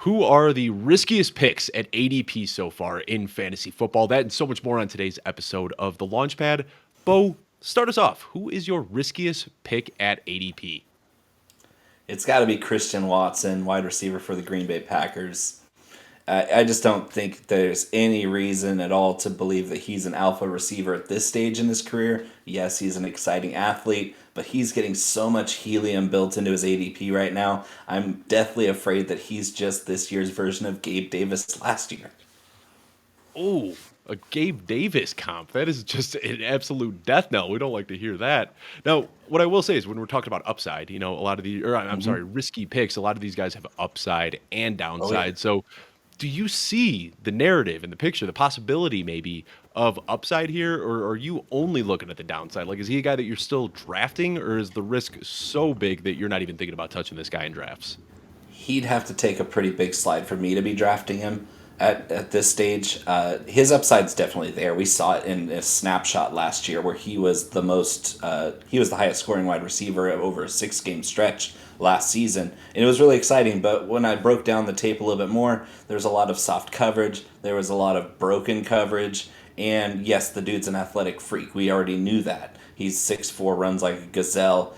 Who are the riskiest picks at ADP so far in fantasy football? That and so much more on today's episode of The Launchpad. Bo, start us off. Who is your riskiest pick at ADP? It's got to be Christian Watson, wide receiver for the Green Bay Packers. I just don't think there's any reason at all to believe that he's an alpha receiver at this stage in his career. Yes, he's an exciting athlete, but he's getting so much helium built into his ADP right now. I'm deathly afraid that he's just this year's version of Gabe Davis last year. Oh, a Gabe Davis comp. That is just an absolute death knell. We don't like to hear that. Now, what I will say is when we're talking about upside, a lot of the, or I'm sorry, risky picks, a lot of these guys have upside and Oh, yeah. downside. So do you see the narrative and the picture, the possibility maybe of upside here, or are you only looking at the downside? Like, is he a guy that you're still drafting, or is the risk so big that you're not even thinking about touching this guy in drafts? He'd have to take a pretty big slide for me to be drafting him at this stage. His upside's definitely there. We saw it in a snapshot last year where he was he was the highest scoring wide receiver over a 6 game stretch last season. And it was really exciting, but when I broke down the tape a little bit more, there was a lot of soft coverage, there was a lot of broken coverage, and yes, the dude's an athletic freak. We already knew that. He's 6'4", runs like a gazelle.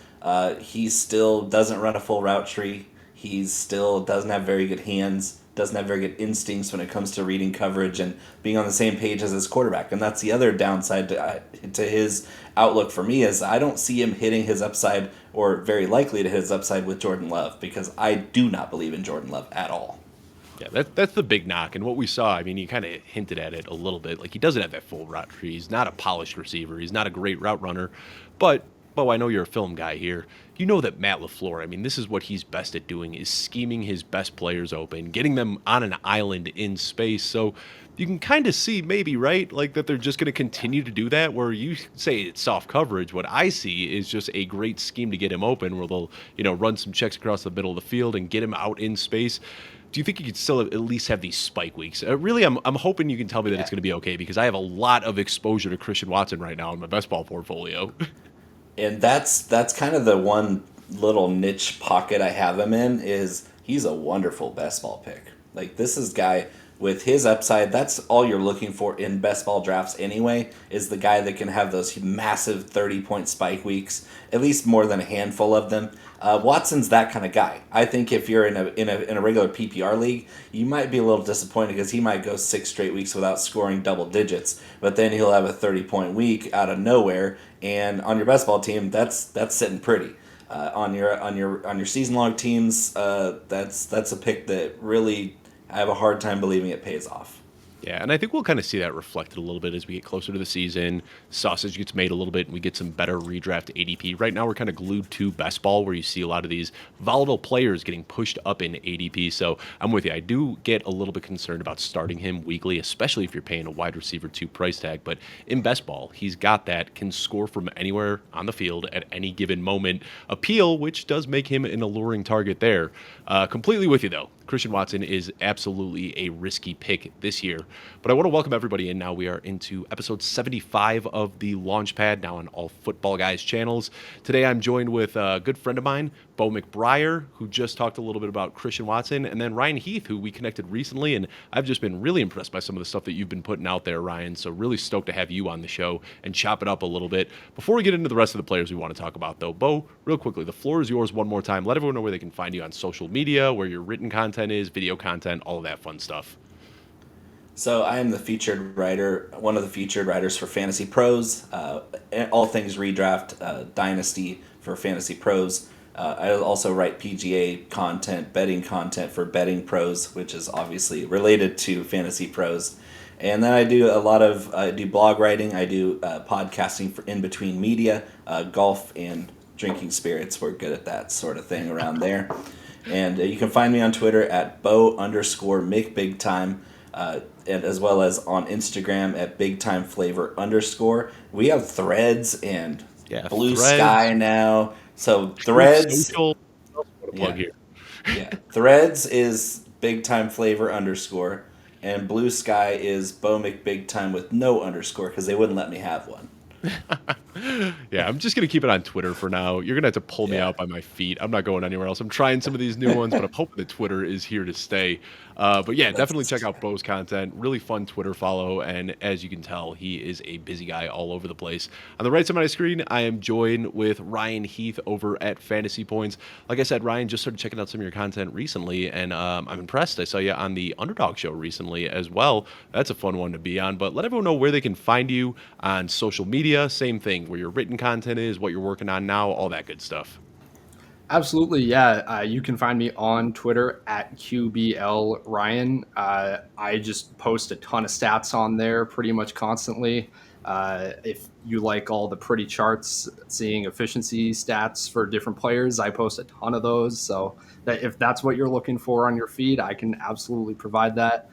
He still doesn't run a full route tree. He still doesn't have very good hands, doesn't have very good instincts when it comes to reading coverage and being on the same page as his quarterback. And that's the other downside to his outlook for me is I don't see him hitting his upside or very likely to hit his upside with Jordan Love because I do not believe in Jordan Love at all. Yeah, that's the big knock. And what we saw, I mean, you kind of hinted at it a little bit. Like, he doesn't have that full route tree. He's not a polished receiver. He's not a great route runner. But, Bo, I know you're a film guy here. You know that Matt LaFleur, I mean, this is what he's best at doing, is scheming his best players open, getting them on an island in space. So you can kind of see maybe, right, like that they're just going to continue to do that, where you say it's soft coverage. What I see is just a great scheme to get him open, where they'll, run some checks across the middle of the field and get him out in space. Do you think you could still at least have these spike weeks? Really, I'm hoping you can tell me that Yeah. it's going to be okay, because I have a lot of exposure to Christian Watson right now in my best ball portfolio. And that's kind of the one little niche pocket I have him in is he's a wonderful best ball pick. Like this is guy with his upside, that's all you're looking for in best ball drafts anyway, is the guy that can have those massive 30-point spike weeks, at least more than a handful of them. Watson's that kind of guy. I think if you're in a regular PPR league, you might be a little disappointed because he might go 6 straight weeks without scoring double digits, but then he'll have a 30-point week out of nowhere, and on your best ball team, that's sitting pretty. On your season long teams, that's a pick that really I have a hard time believing it pays off. Yeah, and I think we'll kind of see that reflected a little bit as we get closer to the season. Sausage gets made a little bit, and we get some better redraft ADP. Right now, we're kind of glued to best ball, where you see a lot of these volatile players getting pushed up in ADP. So I'm with you. I do get a little bit concerned about starting him weekly, especially if you're paying a wide receiver 2 price tag. But in best ball, he's got that, can score from anywhere on the field at any given moment appeal, which does make him an alluring target there. Completely with you, though. Christian Watson is absolutely a risky pick this year. But I want to welcome everybody in now. We are into episode 75 of the Launchpad, now on all Football Guys channels. Today I'm joined with a good friend of mine, Bo McBrayer, who just talked a little bit about Christian Watson, and then Ryan Heath, who we connected recently, and I've just been really impressed by some of the stuff that you've been putting out there, Ryan. So really stoked to have you on the show and chop it up a little bit. Before we get into the rest of the players we want to talk about, though, Bo, real quickly, the floor is yours one more time. Let everyone know where they can find you on social media, where your written content is, video content, all of that fun stuff. So I am the featured writer, one of the featured writers for Fantasy Pros, all things redraft, dynasty for Fantasy Pros. I also write PGA content, betting content for Betting Pros, which is obviously related to Fantasy Pros. And then I do blog writing, I do podcasting for in between media, golf and drinking spirits. We're good at that sort of thing around there. And you can find me on Twitter at Bo_McBigTime. And as well as on Instagram at BigTimeFlavor_. We have Threads and Blue Threads, Sky now. So Threads, social plug yeah, here. yeah. Threads is BigTimeFlavor_, and Blue Sky is Bo McBigTime with no underscore because they wouldn't let me have one. Yeah, I'm just gonna keep it on Twitter for now. You're gonna have to pull me Yeah, out by my feet. I'm not going anywhere else. I'm trying some of these new ones, but I'm hoping that Twitter is here to stay. But yeah, definitely check that's out Bo's content. Really fun Twitter follow, and as you can tell, he is a busy guy all over the place. On the right side of my screen, I am joined with Ryan Heath over at Fantasy Points. Like I said, Ryan just started checking out some of your content recently, and I'm impressed. I saw you on the Underdog Show recently as well. That's a fun one to be on. But let everyone know where they can find you on social media. Same thing, where your written content is, what you're working on now, all that good stuff. Absolutely, yeah. You can find me on Twitter at QBL Ryan. I just post a ton of stats on there pretty much constantly. If you like all the pretty charts, seeing efficiency stats for different players, I post a ton of those. So that if that's what you're looking for on your feed, I can absolutely provide that.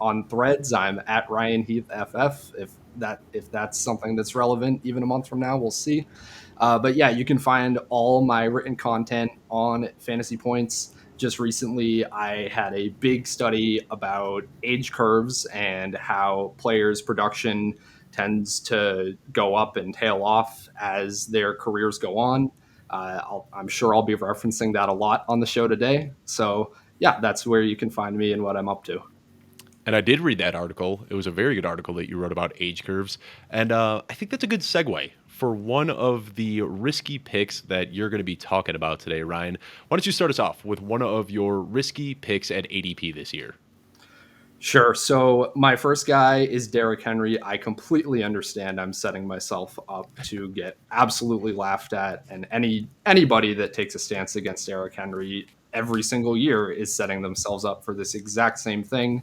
On Threads, I'm at Ryan Heath FF. If that's something that's relevant, even a month from now, we'll see. But yeah, you can find all my written content on Fantasy Points. Just recently, I had a big study about age curves and how players' production tends to go up and tail off as their careers go on. I'm sure I'll be referencing that a lot on the show today. So, yeah, that's where you can find me and what I'm up to. And I did read that article. It was a very good article that you wrote about age curves. And I think that's a good segue for one of the risky picks that you're going to be talking about today, Ryan. Why don't you start us off with one of your risky picks at ADP this year? Sure. So my first guy is Derrick Henry. I completely understand I'm setting myself up to get absolutely laughed at, and anybody that takes a stance against Derrick Henry every single year is setting themselves up for this exact same thing.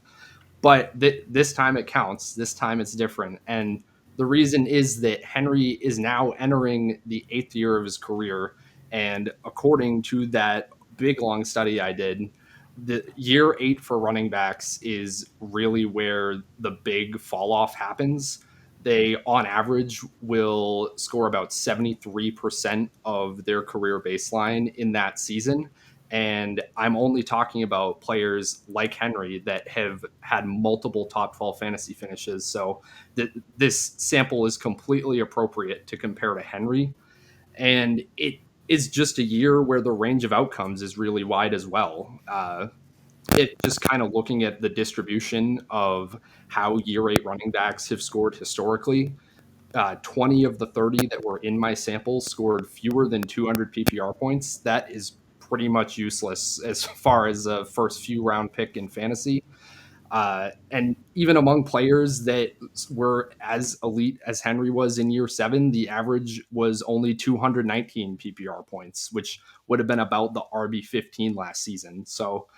But this time it counts. This time it's different, and the reason is that Henry is now entering the 8th year of his career, and according to that big long study I did, the year 8 for running backs is really where the big fall off happens. They, on average, will score about 73% of their career baseline in that season. And I'm only talking about players like Henry that have had multiple top 12 fantasy finishes. So this sample is completely appropriate to compare to Henry. And it is just a year where the range of outcomes is really wide as well. It just kind of looking at the distribution of how year 8 running backs have scored historically. 20 of the 30 that were in my sample scored fewer than 200 PPR points. That is pretty much useless as far as a first few round pick in fantasy. And even among players that were as elite as Henry was in year 7, the average was only 219 PPR points, which would have been about the RB15 last season. So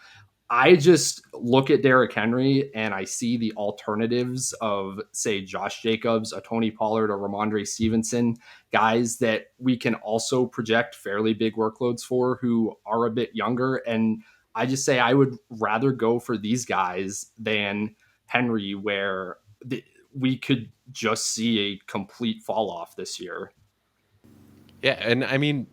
I just look at Derrick Henry and I see the alternatives of, say, Josh Jacobs, a Tony Pollard, or Rhamondre Stevenson, guys that we can also project fairly big workloads for who are a bit younger. And I just say I would rather go for these guys than Henry, where we could just see a complete fall off this year. Yeah, and I mean,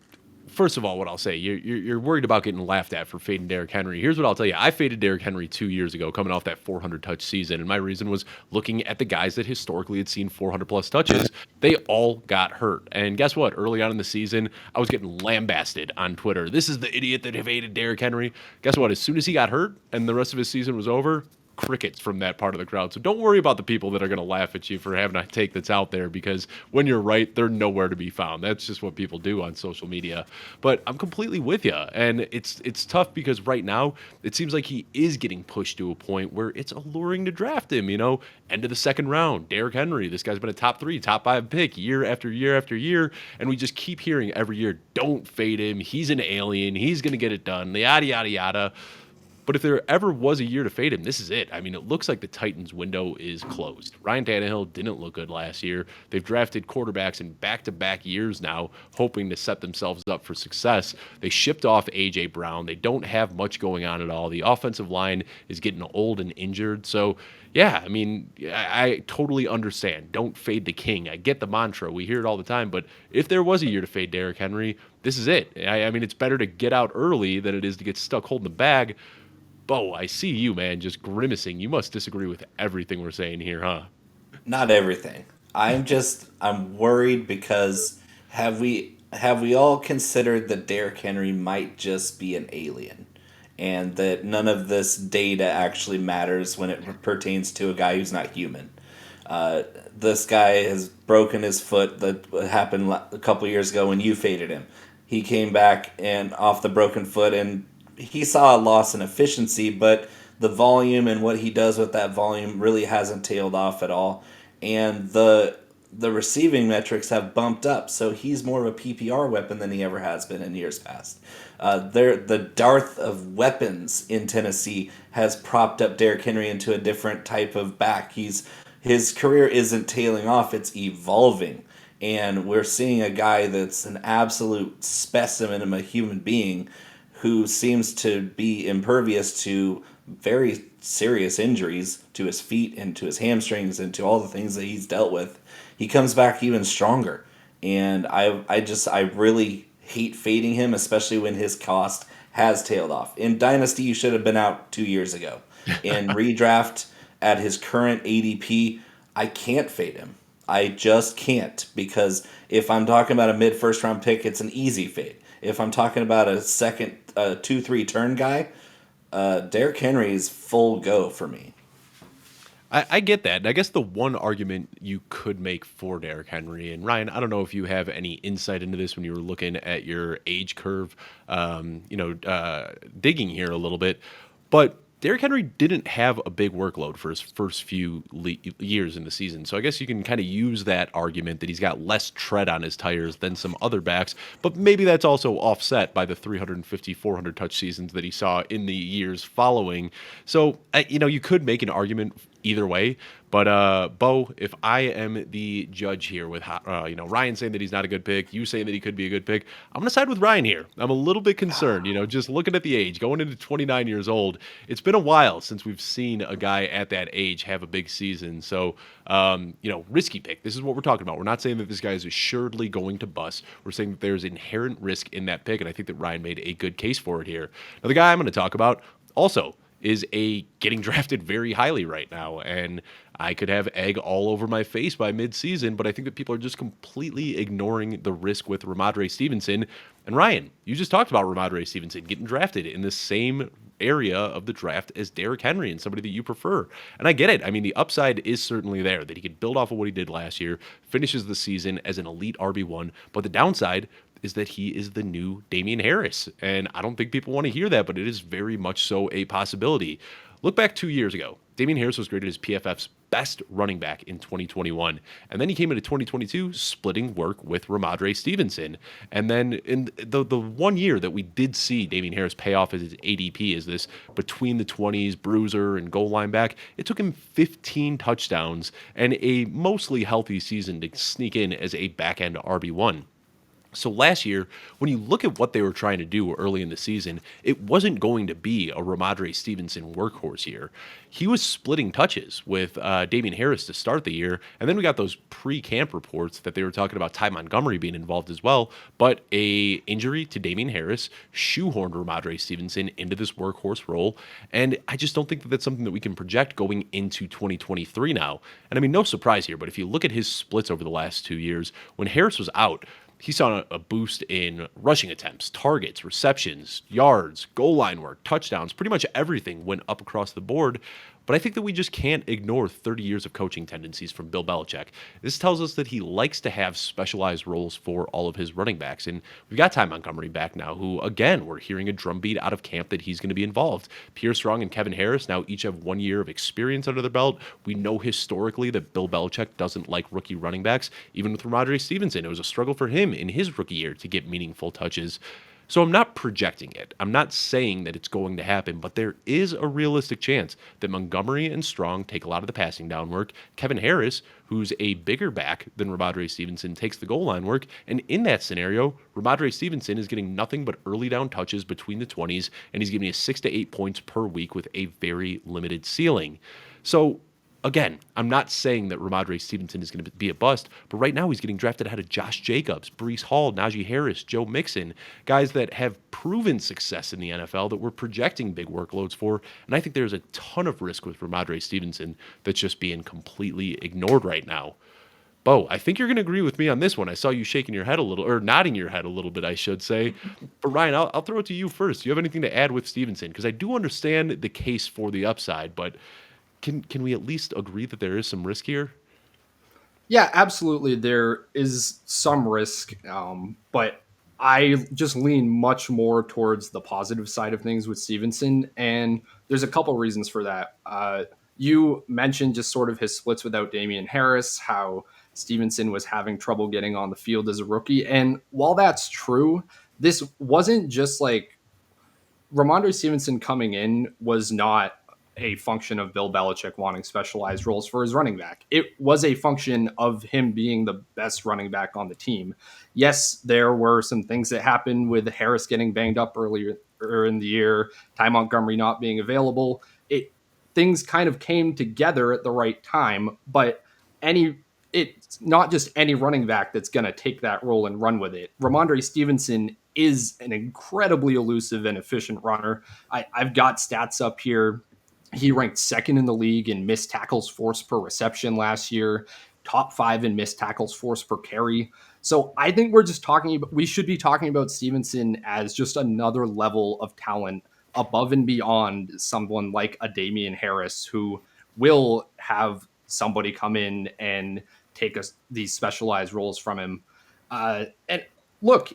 first of all, what I'll say, you're worried about getting laughed at for fading Derrick Henry. Here's what I'll tell you. I faded Derrick Henry 2 years ago, coming off that 400 touch season. And my reason was looking at the guys that historically had seen 400 plus touches. They all got hurt. And guess what? Early on in the season, I was getting lambasted on Twitter. This is the idiot that faded Derrick Henry. Guess what? As soon as he got hurt and the rest of his season was over, crickets from that part of the crowd. So don't worry about the people that are going to laugh at you for having a take that's out there, because when you're right, they're nowhere to be found. That's just what people do on social media. But I'm completely with you. And it's tough because right now it seems like he is getting pushed to a point where it's alluring to draft him, end of the second round. Derrick Henry, this guy's been a top 3, top 5 pick year after year after year. And we just keep hearing every year, don't fade him. He's an alien. He's going to get it done. Yada, yada, yada. But if there ever was a year to fade him, this is it. I mean, it looks like the Titans' window is closed. Ryan Tannehill didn't look good last year. They've drafted quarterbacks in back-to-back years now, hoping to set themselves up for success. They shipped off A.J. Brown. They don't have much going on at all. The offensive line is getting old and injured. So, yeah, I mean, I totally understand. Don't fade the king. I get the mantra. We hear it all the time. But if there was a year to fade Derrick Henry, this is it. I mean, it's better to get out early than it is to get stuck holding the bag. Bo, I see you, man, just grimacing. You must disagree with everything we're saying here, huh? not everything. I'm worried because have we all considered that Derrick Henry might just be an alien, and that none of this data actually matters when it pertains to a guy who's not human. This guy has broken his foot. That happened a couple years ago when you faded him. He came back and off the broken foot, and he saw a loss in efficiency, but the volume and what he does with that volume really hasn't tailed off at all. And the receiving metrics have bumped up, so he's more of a PPR weapon than he ever has been in years past. The dearth of weapons in Tennessee has propped up Derrick Henry into a different type of back. His career isn't tailing off; it's evolving, and we're seeing a guy that's an absolute specimen of a human being who seems to be impervious to very serious injuries to his feet and to his hamstrings and to all the things that he's dealt with. He comes back even stronger, and I really hate fading him, especially when his cost has tailed off. In Dynasty, you should have been out 2 years ago. In redraft, at his current ADP, I can't fade him. I just can't, because if I'm talking about a mid first round pick, it's an easy fade. If I'm talking about a second 2-3 turn guy, Derrick Henry is full go for me. I get that. And I guess the one argument you could make for Derrick Henry, and Ryan, I don't know if you have any insight into this when you were looking at your age curve, digging here a little bit, but Derrick Henry didn't have a big workload for his first few years in the season. So I guess you can kind of use that argument that he's got less tread on his tires than some other backs, but maybe that's also offset by the 350, 400 touch seasons that he saw in the years following. So, you could make an argument either way. But Bo, if I am the judge here with Ryan saying that he's not a good pick, you saying that he could be a good pick, I'm going to side with Ryan here. I'm a little bit concerned, just looking at the age, going into 29 years old. It's been a while since we've seen a guy at that age have a big season. So, risky pick. This is what we're talking about. We're not saying that this guy is assuredly going to bust. We're saying that there's inherent risk in that pick, and I think that Ryan made a good case for it here. Now, the guy I'm going to talk about also is getting drafted very highly right now, and I could have egg all over my face by midseason, but I think that people are just completely ignoring the risk with Rhamondre Stevenson. And Ryan, you just talked about Rhamondre Stevenson getting drafted in the same area of the draft as Derrick Henry and somebody that you prefer. And I get it. I mean, the upside is certainly there that he could build off of what he did last year, finishes the season as an elite RB1, but the downside is that he is the new Damian Harris. And I don't think people want to hear that, but it is very much so a possibility. Look back 2 years ago. Damian Harris was graded as PFF's best running back in 2021. And then he came into 2022 splitting work with Rhamondre Stevenson. And then in the 1 year that we did see Damian Harris pay off as his ADP as this between the 20s bruiser and goal line back, it took him 15 touchdowns and a mostly healthy season to sneak in as a back-end RB1. So last year, when you look at what they were trying to do early in the season, it wasn't going to be a Rhamondre Stevenson workhorse year. He was splitting touches with Damian Harris to start the year, and then we got those pre-camp reports that they were talking about Ty Montgomery being involved as well, but a injury to Damian Harris shoehorned Rhamondre Stevenson into this workhorse role, and I just don't think that that's something that we can project going into 2023 now. And I mean, no surprise here, but if you look at his splits over the last 2 years, when Harris was out, he saw a boost in rushing attempts, targets, receptions, yards, goal line work, touchdowns. Pretty much everything went up across the board. But I think that we just can't ignore 30 years of coaching tendencies from Bill Belichick. This tells us that he likes to have specialized roles for all of his running backs. And we've got Ty Montgomery back now, who, again, we're hearing a drumbeat out of camp that he's going to be involved. Pierre Strong and Kevin Harris now each have 1 year of experience under their belt. We know historically that Bill Belichick doesn't like rookie running backs. Even with Rhamondre Stevenson, it was a struggle for him in his rookie year to get meaningful touches. So I'm not projecting it. I'm not saying that it's going to happen, but there is a realistic chance that Montgomery and Strong take a lot of the passing down work. Kevin Harris, who's a bigger back than Rhamondre Stevenson, takes the goal line work. And in that scenario, Rhamondre Stevenson is getting nothing but early down touches between the 20s, and he's giving you 6 to 8 points per week with a very limited ceiling. So again, I'm not saying that Rhamondre Stevenson is going to be a bust, but right now he's getting drafted ahead of Josh Jacobs, Breece Hall, Najee Harris, Joe Mixon, guys that have proven success in the NFL that we're projecting big workloads for. And I think there's a ton of risk with Rhamondre Stevenson that's just being completely ignored right now. Bo, I think you're going to agree with me on this one. I saw you shaking your head a little, or nodding your head a little bit, I should say. But Ryan, I'll throw it to you first. Do you have anything to add with Stevenson? Because I do understand the case for the upside, but can we at least agree that there is some risk here? Yeah, absolutely. There is some risk, but I just lean much more towards the positive side of things with Stevenson, and there's a couple reasons for that. You mentioned just sort of his splits without Damian Harris, how Stevenson was having trouble getting on the field as a rookie, and while that's true, this wasn't just like Rhamondre Stevenson coming in was not a function of Bill Belichick wanting specialized roles for his running back. It was a function of him being the best running back on the team. Yes, there were some things that happened with Harris getting banged up earlier in the year, Ty Montgomery not being available. Things kind of came together at the right time, but it's not just any running back that's going to take that role and run with it. Rhamondre Stevenson is an incredibly elusive and efficient runner. I've got stats up here. He ranked second in the league in missed tackles forced per reception last year, top 5 in missed tackles forced per carry. So I think we should be talking about Stevenson as just another level of talent above and beyond someone like a Damian Harris, who will have somebody come in and take these specialized roles from him. And look,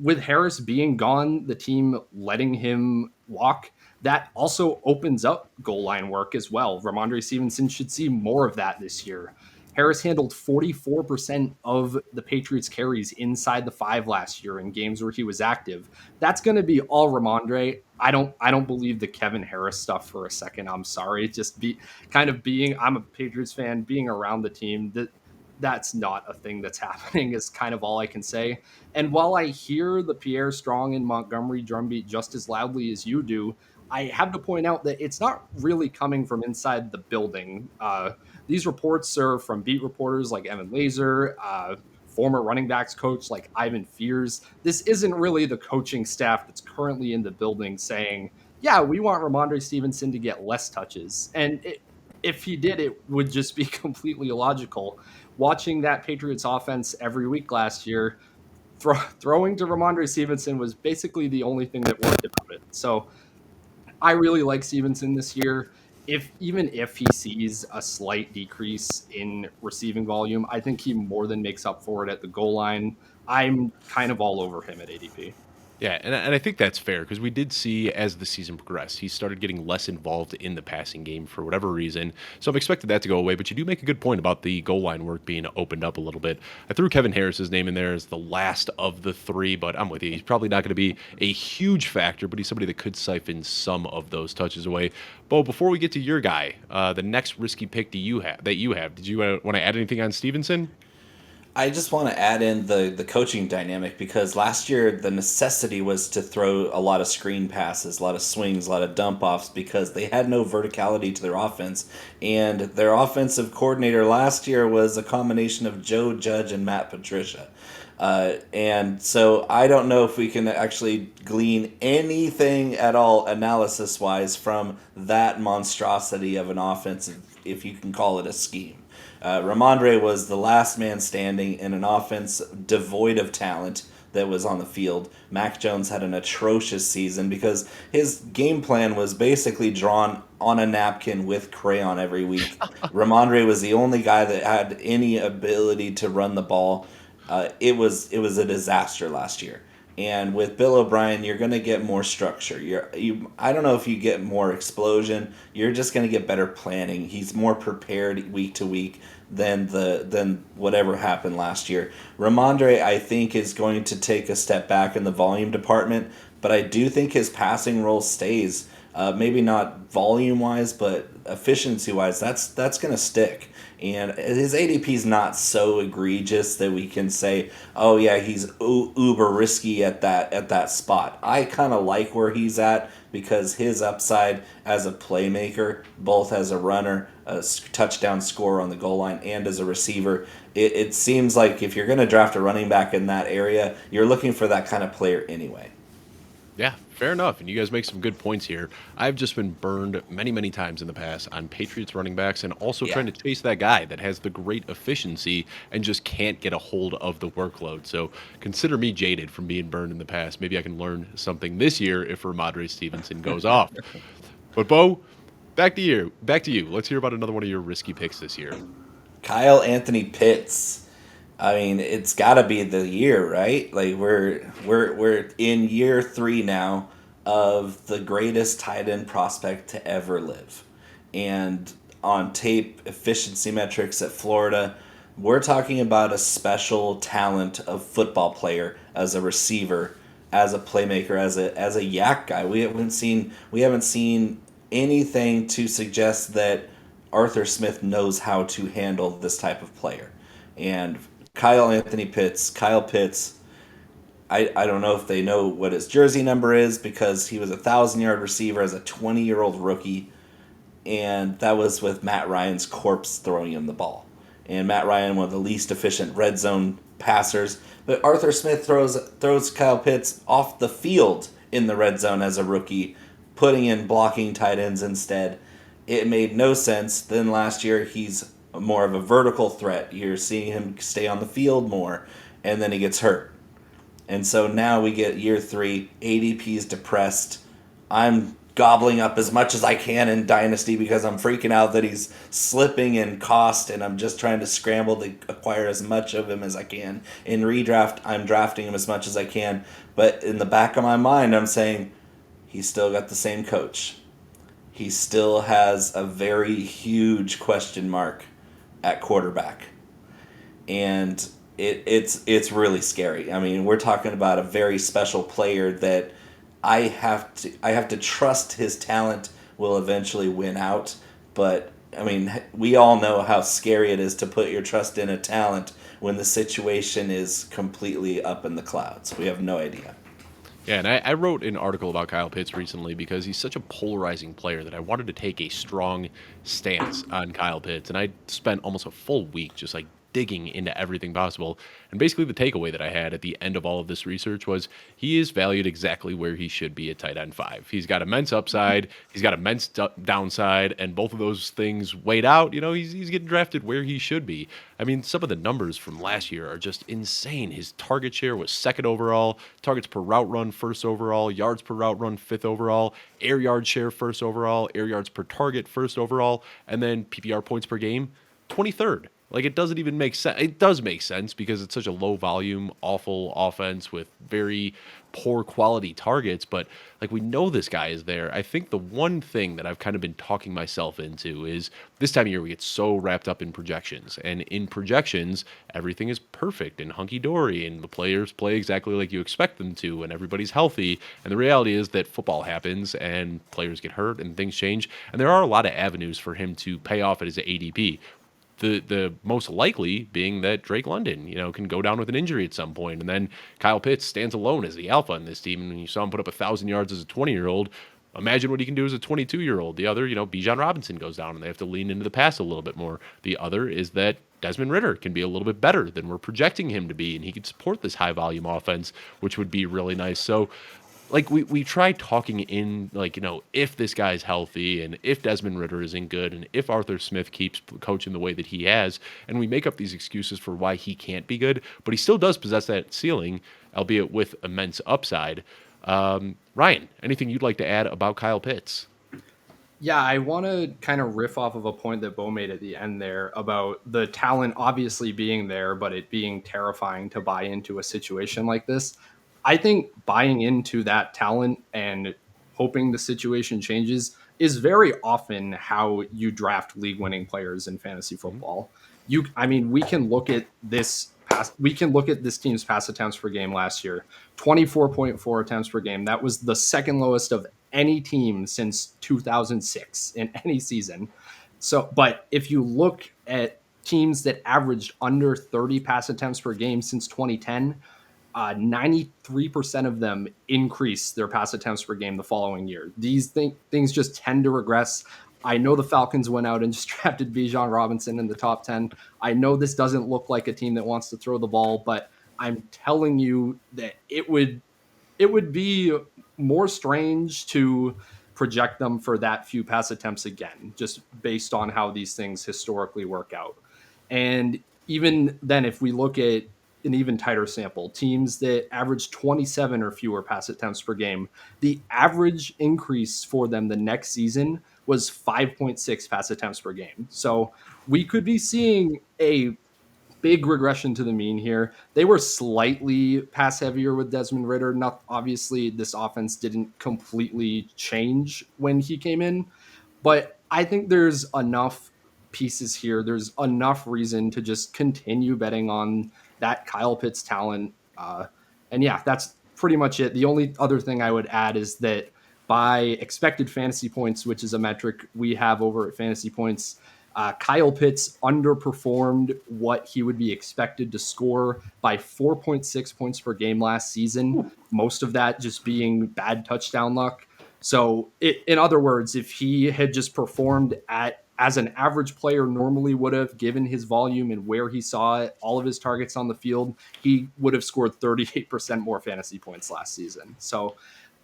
with Harris being gone, the team letting him walk, that also opens up goal line work as well. Rhamondre Stevenson should see more of that this year. Harris handled 44% of the Patriots' carries inside the 5 last year in games where he was active. That's going to be all Rhamondre. I don't believe the Kevin Harris stuff for a second. I'm sorry. I'm a Patriots fan, being around the team, that's not a thing that's happening is kind of all I can say. And while I hear the Pierre Strong and Montgomery drumbeat just as loudly as you do, I have to point out that it's not really coming from inside the building. These reports are from beat reporters like Evan Laser, former running backs coach like Ivan Fears. This isn't really the coaching staff that's currently in the building saying, yeah, we want Rhamondre Stevenson to get less touches. And if he did, it would just be completely illogical. Watching that Patriots offense every week last year, throwing to Rhamondre Stevenson was basically the only thing that worked about it. So I really like Stevenson this year. Even if he sees a slight decrease in receiving volume, I think he more than makes up for it at the goal line. I'm kind of all over him at ADP. Yeah, and I think that's fair because we did see as the season progressed, he started getting less involved in the passing game for whatever reason. So I'm expecting that to go away. But you do make a good point about the goal line work being opened up a little bit. I threw Kevin Harris's name in there as the last of the 3, but I'm with you. He's probably not going to be a huge factor, but he's somebody that could siphon some of those touches away. Bo, before we get to your guy, the next risky pick did you have? Did you want to add anything on Stevenson? I just want to add in the coaching dynamic because last year the necessity was to throw a lot of screen passes, a lot of swings, a lot of dump offs because they had no verticality to their offense. And their offensive coordinator last year was a combination of Joe Judge and Matt Patricia. And so I don't know if we can actually glean anything at all analysis-wise from that monstrosity of an offense, if you can call it a scheme. Rhamondre was the last man standing in an offense devoid of talent that was on the field. Mac Jones had an atrocious season because his game plan was basically drawn on a napkin with crayon every week. Rhamondre was the only guy that had any ability to run the ball. It was a disaster last year. And with Bill O'Brien, you're going to get more structure. I don't know if you get more explosion. You're just going to get better planning. He's more prepared week to week than whatever happened last year. Rhamondre, I think, is going to take a step back in the volume department, but I do think his passing role stays. Maybe not volume-wise, but efficiency-wise, that's going to stick. And his ADP is not so egregious that we can say, oh yeah, he's uber risky at that spot. I kind of like where he's at because his upside as a playmaker, both as a runner, a touchdown scorer on the goal line, and as a receiver, it seems like if you're going to draft a running back in that area, you're looking for that kind of player anyway. Yeah, fair enough. And you guys make some good points here. I've just been burned many, many times in the past on Patriots running backs and also Yeah. trying to chase that guy that has the great efficiency and just can't get a hold of the workload. So consider me jaded from being burned in the past. Maybe I can learn something this year if Rhamondre Stevenson goes off. But Bo, back to you. Back to you. Let's hear about another one of your risky picks this year. Kyle Anthony Pitts. I mean, it's got to be the year, right? Like we're in year 3 now of the greatest tight end prospect to ever live, and on tape efficiency metrics at Florida, we're talking about a special talent of football player as a receiver, as a playmaker, as a yak guy. We haven't seen anything to suggest that Arthur Smith knows how to handle this type of player, and Kyle Pitts, I don't know if they know what his jersey number is because he was a 1,000-yard receiver as a 20-year-old rookie, and that was with Matt Ryan's corpse throwing him the ball. And Matt Ryan, one of the least efficient red zone passers, but Arthur Smith throws Kyle Pitts off the field in the red zone as a rookie, putting in blocking tight ends instead. It made no sense. Then last year, he's more of a vertical threat. You're seeing him stay on the field more, and then he gets hurt. And so now we get year 3, ADP is depressed. I'm gobbling up as much as I can in Dynasty because I'm freaking out that he's slipping in cost, and I'm just trying to scramble to acquire as much of him as I can. In redraft, I'm drafting him as much as I can, but in the back of my mind, I'm saying he's still got the same coach. He still has a very huge question mark at quarterback, and it's really scary. I mean, we're talking about a very special player that I have to trust his talent will eventually win out. But I mean, we all know how scary it is to put your trust in a talent when the situation is completely up in the clouds. We have no idea. Yeah, and I wrote an article about Kyle Pitts recently because he's such a polarizing player that I wanted to take a strong stance on Kyle Pitts. And I spent almost a full week just like digging into everything possible. And basically, the takeaway that I had at the end of all of this research was he is valued exactly where he should be at tight end 5. He's got immense upside, he's got immense downside, and both of those things weighed out. He's getting drafted where he should be. I mean, some of the numbers from last year are just insane. His target share was 2nd overall, targets per route run 1st overall, yards per route run 5th overall, air yard share 1st overall, air yards per target 1st overall, and then PPR points per game 23rd. Like, it doesn't even make sense. It does make sense because it's such a low volume, awful offense with very poor quality targets. But like, we know this guy is there. I think the one thing that I've kind of been talking myself into is this time of year we get so wrapped up in projections. And in projections, everything is perfect and hunky-dory and the players play exactly like you expect them to and everybody's healthy. And the reality is that football happens and players get hurt and things change. And there are a lot of avenues for him to pay off at his ADP. The most likely being that Drake London, can go down with an injury at some point, and then Kyle Pitts stands alone as the alpha in this team. And when you saw him put up 1,000 yards as a 20-year-old, imagine what he can do as a 22-year-old. The other, Bijan Robinson goes down, and they have to lean into the pass a little bit more. The other is that Desmond Ridder can be a little bit better than we're projecting him to be, and he can support this high volume offense, which would be really nice. So like we try talking in if this guy's healthy and if Desmond Ridder isn't good and if Arthur Smith keeps coaching the way that he has, and we make up these excuses for why he can't be good, but he still does possess that ceiling, albeit with immense upside. Ryan, anything you'd like to add about Kyle Pitts? Yeah, I want to kind of riff off of a point that Bo made at the end there about the talent obviously being there, but it being terrifying to buy into a situation like this. I think buying into that talent and hoping the situation changes is very often how you draft league winning players in fantasy football. We can look at this team's pass attempts per game last year, 24.4 attempts per game. That was the second lowest of any team since 2006 in any season. So, but if you look at teams that averaged under 30 pass attempts per game since 2010, 93% of them increase their pass attempts per game the following year. These things just tend to regress. I know the Falcons went out and just drafted Bijan Robinson in the top 10. I know this doesn't look like a team that wants to throw the ball, but I'm telling you that it would be more strange to project them for that few pass attempts again, just based on how these things historically work out. And even then, if we look at an even tighter sample, teams that average 27 or fewer pass attempts per game, the average increase for them the next season was 5.6 pass attempts per game. So we could be seeing a big regression to the mean here. They were slightly pass heavier with Desmond Ridder. Not obviously, this offense didn't completely change when he came in, but I think there's enough pieces here. There's enough reason to just continue betting on that Kyle Pitts talent. And yeah, that's pretty much it. The only other thing I would add is that by expected fantasy points, which is a metric we have over at Fantasy Points, Kyle Pitts underperformed what he would be expected to score by 4.6 points per game last season, most of that just being bad touchdown luck. So, in other words, if he had just performed as an average player normally would have, given his volume and where he saw it, all of his targets on the field, he would have scored 38% more fantasy points last season. So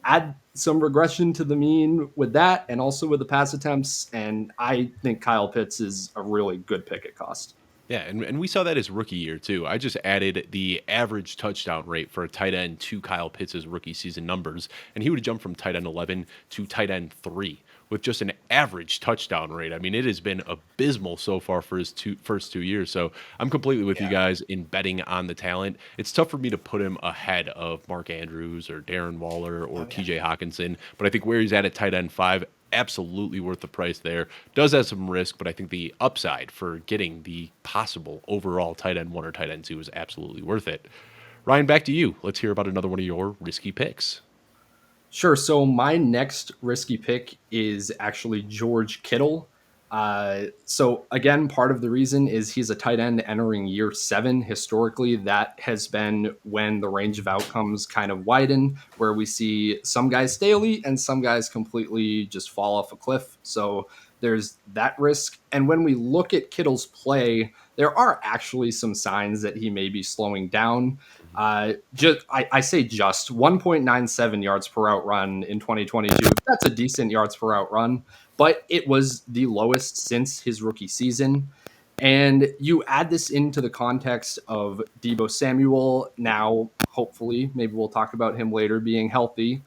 add some regression to the mean with that and also with the pass attempts. And I think Kyle Pitts is a really good pick at cost. Yeah, and we saw that his rookie year, too. I just added the average touchdown rate for a tight end to Kyle Pitts' rookie season numbers, and he would have jumped from tight end 11 to tight end 3 with just an average touchdown rate. I mean, it has been abysmal so far for his first 2 years, so I'm completely with you guys in betting on the talent. It's tough for me to put him ahead of Mark Andrews or Darren Waller or TJ Hawkinson, but I think where he's at tight end 5, absolutely worth the price there. Does have some risk, but I think the upside for getting the possible overall tight end 1 or tight end 2 is absolutely worth it. Ryan, back to you. Let's hear about another one of your risky picks. Sure. So my next risky pick is actually George Kittle. So again, part of the reason is he's a tight end entering year 7. Historically, that has been when the range of outcomes kind of widen, where we see some guys stay elite and some guys completely just fall off a cliff. So there's that risk. And when we look at Kittle's play, there are actually some signs that he may be slowing down. I say just 1.97 yards per route run in 2022. That's a decent yards per route run, but it was the lowest since his rookie season. And you add this into the context of Deebo Samuel now, hopefully, maybe we'll talk about him later, being healthy.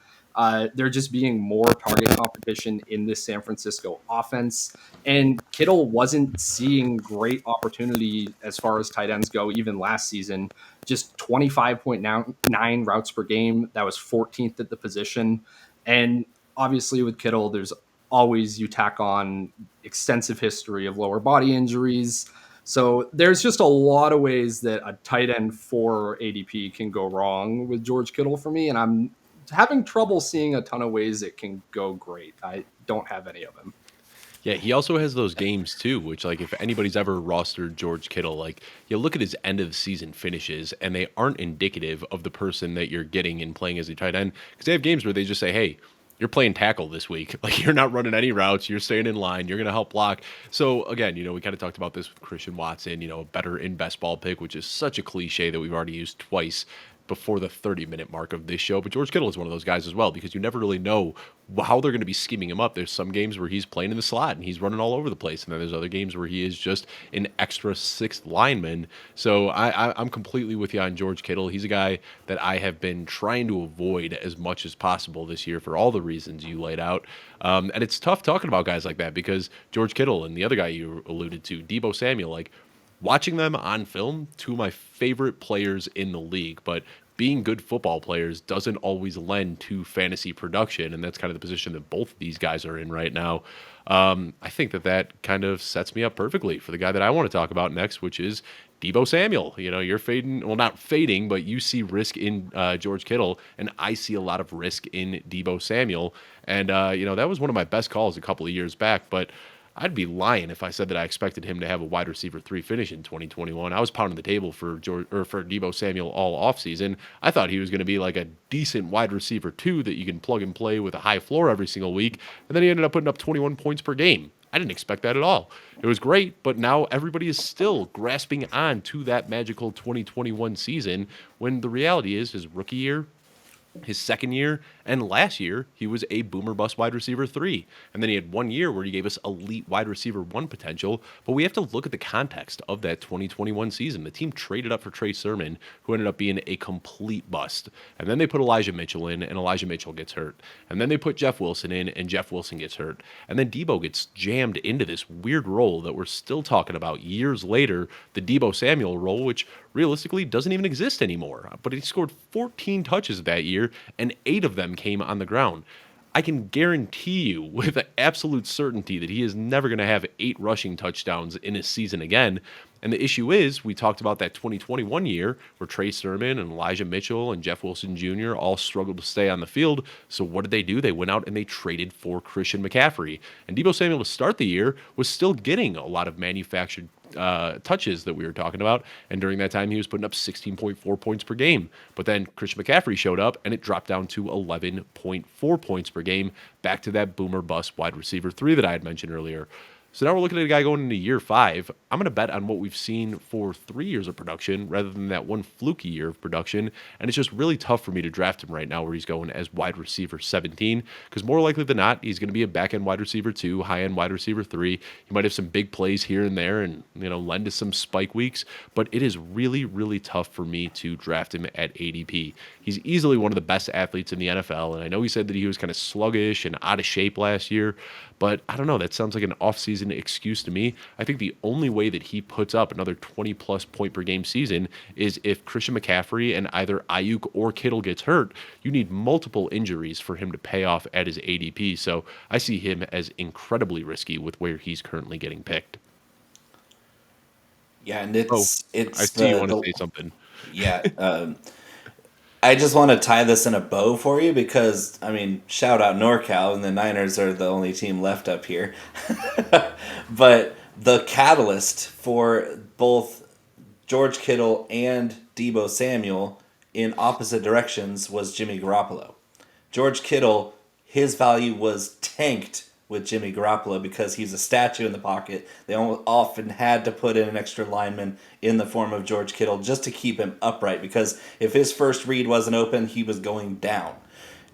There just being more target competition in this San Francisco offense. And Kittle wasn't seeing great opportunity as far as tight ends go, even last season. Just 25.9 routes per game. That was 14th at the position. And obviously with Kittle, there's always, you tack on extensive history of lower body injuries. So there's just a lot of ways that a tight end 4 ADP can go wrong with George Kittle for me. And I'm having trouble seeing a ton of ways it can go great. I don't have any of them. Yeah, he also has those games too, which, like, if anybody's ever rostered George Kittle, like, you look at his end of the season finishes and they aren't indicative of the person that you're getting and playing as a tight end, because they have games where they just say, hey, you're playing tackle this week. Like, you're not running any routes. You're staying in line. You're going to help block. So, again, we kind of talked about this with Christian Watson, a better in best ball pick, which is such a cliche that we've already used twice before the 30-minute mark of this show. But George Kittle is one of those guys as well, because you never really know how they're going to be scheming him up. There's some games where he's playing in the slot and he's running all over the place. And then there's other games where he is just an extra 6th lineman. So I'm completely with you on George Kittle. He's a guy that I have been trying to avoid as much as possible this year for all the reasons you laid out. And it's tough talking about guys like that, because George Kittle and the other guy you alluded to, Deebo Samuel, like, watching them on film, 2 of my favorite players in the league, but being good football players doesn't always lend to fantasy production, and that's kind of the position that both of these guys are in right now. I think that kind of sets me up perfectly for the guy that I want to talk about next, which is Deebo Samuel. You're fading, well, not fading, but you see risk in George Kittle, and I see a lot of risk in Deebo Samuel. And, that was one of my best calls a couple of years back, but I'd be lying if I said that I expected him to have a wide receiver 3 finish in 2021. I was pounding the table for Deebo Samuel all offseason. I thought he was going to be like a decent wide receiver 2 that you can plug and play with a high floor every single week, and then he ended up putting up 21 points per game. I didn't expect that at all. It was great, but now everybody is still grasping on to that magical 2021 season, when the reality is his rookie year, his second year, and last year he was a boomer bust wide receiver 3. And then he had 1 year where he gave us elite wide receiver 1 potential. But we have to look at the context of that 2021 season. The team traded up for Trey Sermon, who ended up being a complete bust. And then they put Elijah Mitchell in, and Elijah Mitchell gets hurt. And then they put Jeff Wilson in, and Jeff Wilson gets hurt. And then Deebo gets jammed into this weird role that we're still talking about years later, the Deebo Samuel role, which realistically doesn't even exist anymore. But he scored 14 touches that year, and 8 of them came on the ground. I can guarantee you with absolute certainty that he is never going to have 8 rushing touchdowns in a season again. And the issue is, we talked about that 2021 year where Trey Sermon and Elijah Mitchell and Jeff Wilson Jr. all struggled to stay on the field. So what did they do? They went out and they traded for Christian McCaffrey. And Deebo Samuel to start the year was still getting a lot of manufactured touches that we were talking about. And during that time, he was putting up 16.4 points per game. But then Christian McCaffrey showed up and it dropped down to 11.4 points per game, back to that boomer bust wide receiver 3 that I had mentioned earlier. So now we're looking at a guy going into year 5. I'm going to bet on what we've seen for 3 years of production rather than that one fluky year of production. And it's just really tough for me to draft him right now where he's going as wide receiver 17, because more likely than not, he's going to be a back-end wide receiver 2, high-end wide receiver 3. He might have some big plays here and there and, lend to some spike weeks, but it is really, really tough for me to draft him at ADP. He's easily one of the best athletes in the NFL, and I know he said that he was kind of sluggish and out of shape last year, but I don't know. That sounds like an off-season excuse to me. I think the only way that he puts up another 20-plus point per game season is if Christian McCaffrey and either Ayuk or Kittle gets hurt. You need multiple injuries for him to pay off at his ADP. So I see him as incredibly risky with where he's currently getting picked. Yeah, and it's I see you want to say something. Yeah. I just want to tie this in a bow for you because, shout out NorCal, and the Niners are the only team left up here. But the catalyst for both George Kittle and Deebo Samuel in opposite directions was Jimmy Garoppolo. George Kittle, his value was tanked with Jimmy Garoppolo because he's a statue in the pocket. They often had to put in an extra lineman in the form of George Kittle just to keep him upright, because if his first read wasn't open, he was going down.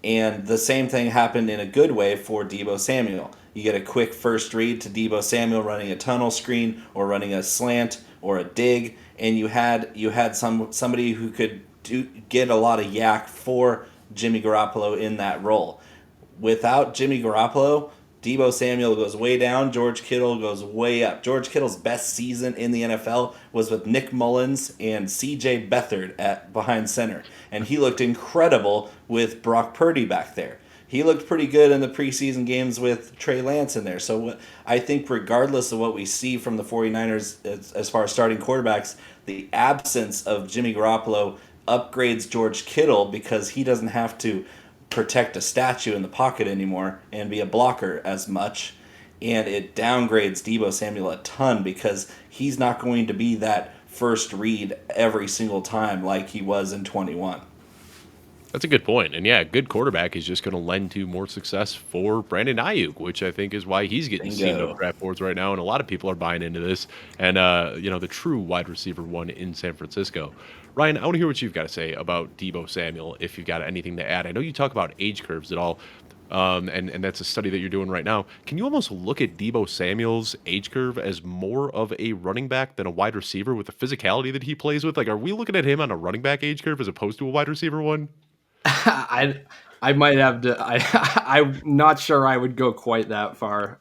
And the same thing happened in a good way for Deebo Samuel. You get a quick first read to Deebo Samuel running a tunnel screen or running a slant or a dig, and you had somebody who could get a lot of yak for Jimmy Garoppolo in that role. Without Jimmy Garoppolo, Deebo Samuel goes way down. George Kittle goes way up. George Kittle's best season in the NFL was with Nick Mullins and C.J. Beathard behind center. And he looked incredible with Brock Purdy back there. He looked pretty good in the preseason games with Trey Lance in there. So I think regardless of what we see from the 49ers as far as starting quarterbacks, the absence of Jimmy Garoppolo upgrades George Kittle because he doesn't have to protect a statue in the pocket anymore and be a blocker as much, and it downgrades Deebo Samuel a ton because he's not going to be that first read every single time like he was in 21. That's a good point. And yeah, a good quarterback is just going to lend to more success for Brandon Ayuk, which I think is why he's getting seen on draft boards right now. And a lot of people are buying into this. And, the true wide receiver 1 in San Francisco. Ryan, I want to hear what you've got to say about Deebo Samuel, if you've got anything to add. I know you talk about age curves at all, and that's a study that you're doing right now. Can you almost look at Deebo Samuel's age curve as more of a running back than a wide receiver with the physicality that he plays with? Like, are we looking at him on a running back age curve as opposed to a wide receiver 1? I might have to. I'm not sure I would go quite that far.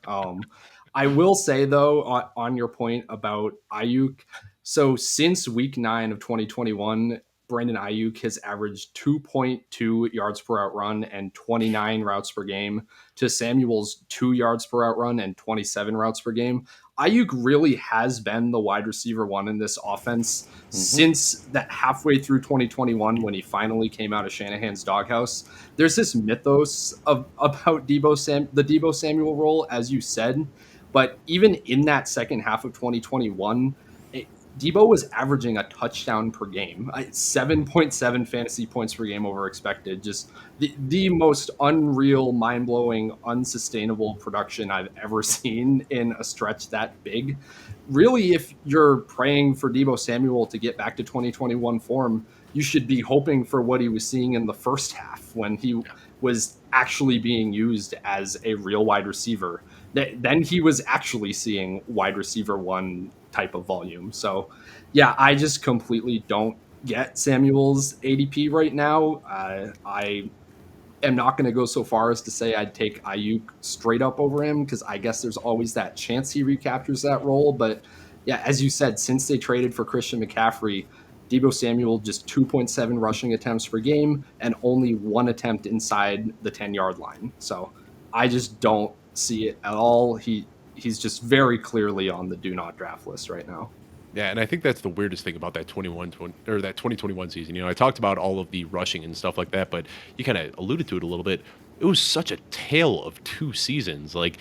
I will say though, on your point about Ayuk, so since week 9 of 2021, Brandon Ayuk has averaged 2.2 yards per out run and 29 routes per game to Samuel's 2 yards per out run and 27 routes per game. Ayuk really has been the wide receiver 1 in this offense since that halfway through 2021 when he finally came out of Shanahan's doghouse. There's this mythos about the Deebo Samuel role, as you said, but even in that second half of 2021, Deebo was averaging a touchdown per game, 7.7 fantasy points per game over expected. Just the most unreal, mind-blowing, unsustainable production I've ever seen in a stretch that big. Really, if you're praying for Deebo Samuel to get back to 2021 form, you should be hoping for what he was seeing in the first half when he was actually being used as a real wide receiver. Then he was actually seeing wide receiver one type of volume. So, yeah, I just completely don't get Samuel's ADP right now. I am not going to go so far as to say I'd take Ayuk straight up over him because I guess there's always that chance he recaptures that role. But yeah, as you said, since they traded for Christian McCaffrey, Deebo Samuel just 2.7 rushing attempts per game and only one attempt inside the 10-yard line. So I just don't see it at all. He's just very clearly on the do not draft list right now. Yeah, and I think that's the weirdest thing about that 2021 season. I talked about all of the rushing and stuff like that, but you kind of alluded to it a little bit. It was such a tale of two seasons. Like,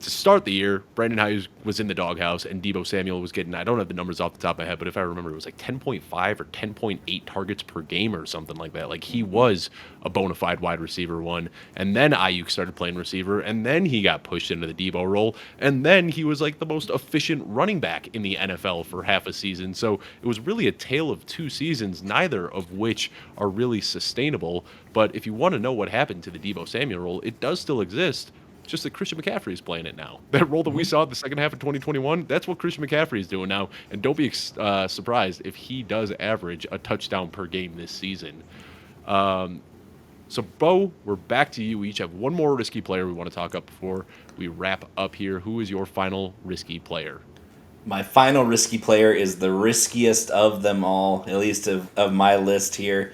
to start the year, Brandon Hayes was in the doghouse, and Deebo Samuel was getting, I don't have the numbers off the top of my head, but if I remember, it was like 10.5 or 10.8 targets per game or something like that. Like, he was a bona fide wide receiver one. And then Ayuk started playing receiver, and then he got pushed into the Deebo role. And then he was like the most efficient running back in the NFL for half a season. So it was really a tale of two seasons, neither of which are really sustainable. But if you want to know what happened to the Deebo Samuel role, it does still exist. It's just that Christian McCaffrey is playing it now. That role that we saw the second half of 2021, that's what Christian McCaffrey is doing now. And don't be surprised if he does average a touchdown per game this season. So, Bo, we're back to you. We each have one more risky player we want to talk up before we wrap up here. Who is your final risky player? My final risky player is the riskiest of them all, at least of my list here.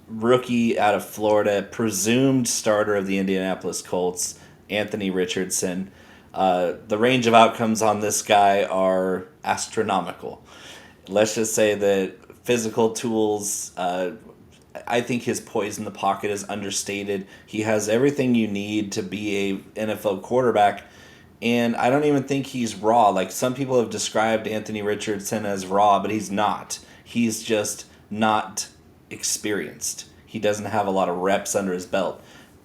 Rookie out of Florida, presumed starter of the Indianapolis Colts, Anthony Richardson. The range of outcomes on this guy are astronomical. Let's just say that physical tools, I think his poise in the pocket is understated. He has everything you need to be a NFL quarterback, and I don't even think he's raw. Like, some people have described Anthony Richardson as raw, but he's not. He's just not experienced. He doesn't have a lot of reps under his belt.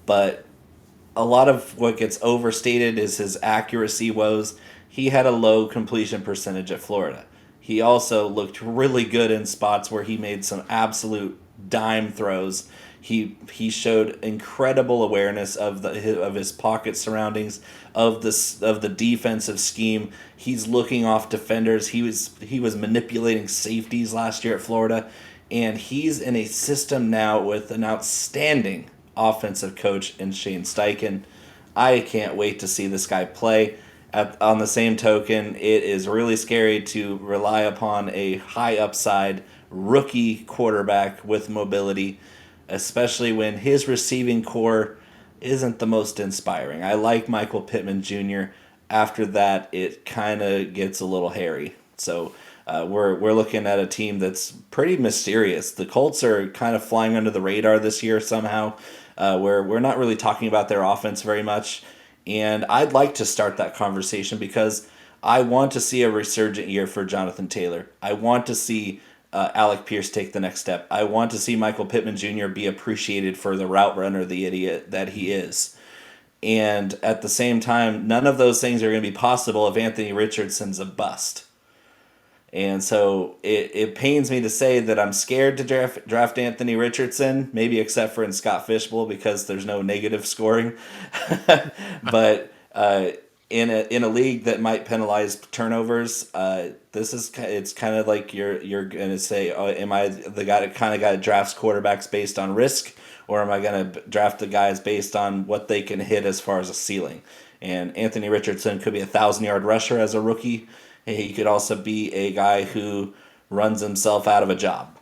But a lot of what gets overstated is his accuracy woes. He had a low completion percentage at Florida. He also looked really good in spots where he made some absolute dime throws. He showed incredible awareness of his pocket surroundings, of the defensive scheme. He's looking off defenders. He was manipulating safeties last year at Florida. And he's in a system now with an outstanding offensive coach in Shane Steichen. I can't wait to see this guy play. On the same token, it is really scary to rely upon a high upside rookie quarterback with mobility, especially when his receiving core isn't the most inspiring. I like Michael Pittman Jr. After that, it kind of gets a little hairy. So we're looking at a team that's pretty mysterious. The Colts are kind of flying under the radar this year somehow. We're not really talking about their offense very much. And I'd like to start that conversation because I want to see a resurgent year for Jonathan Taylor. I want to see Alec Pierce take the next step. I want to see Michael Pittman Jr. be appreciated for the route runner, the idiot that he is. And at the same time, none of those things are going to be possible if Anthony Richardson's a bust. And so it pains me to say that I'm scared to draft Anthony Richardson, maybe except for in Scott Fishbowl because there's no negative scoring. But in a league that might penalize turnovers, it's kind of like you're gonna say, oh, am I the guy that drafts quarterbacks based on risk, or am I gonna draft the guys based on what they can hit as far as a ceiling? And Anthony Richardson could be a 1,000-yard rusher as a rookie. He could also be a guy who runs himself out of a job.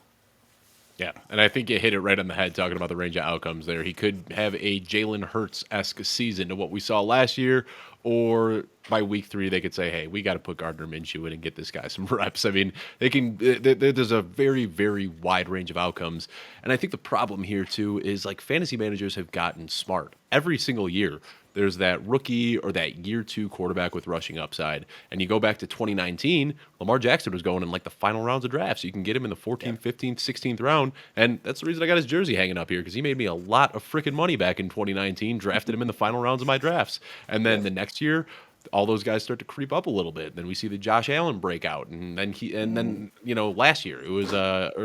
Yeah, and I think you hit it right on the head talking about the range of outcomes there. He could have a Jalen Hurts-esque season to what we saw last year, or by week 3 they could say, hey, we got to put Gardner Minshew in and get this guy some reps. I mean, there's a very, very wide range of outcomes. And I think the problem here, too, is like fantasy managers have gotten smart. Every single year, there's that rookie or that year 2 quarterback with rushing upside. And you go back to 2019, Lamar Jackson was going in like the final rounds of drafts. You can get him in the 14th, 15th, 16th round. And that's the reason I got his jersey hanging up here, because he made me a lot of freaking money back in 2019, drafted him in the final rounds of my drafts. And then the next year, all those guys start to creep up a little bit. Then we see the Josh Allen breakout, and then last year it was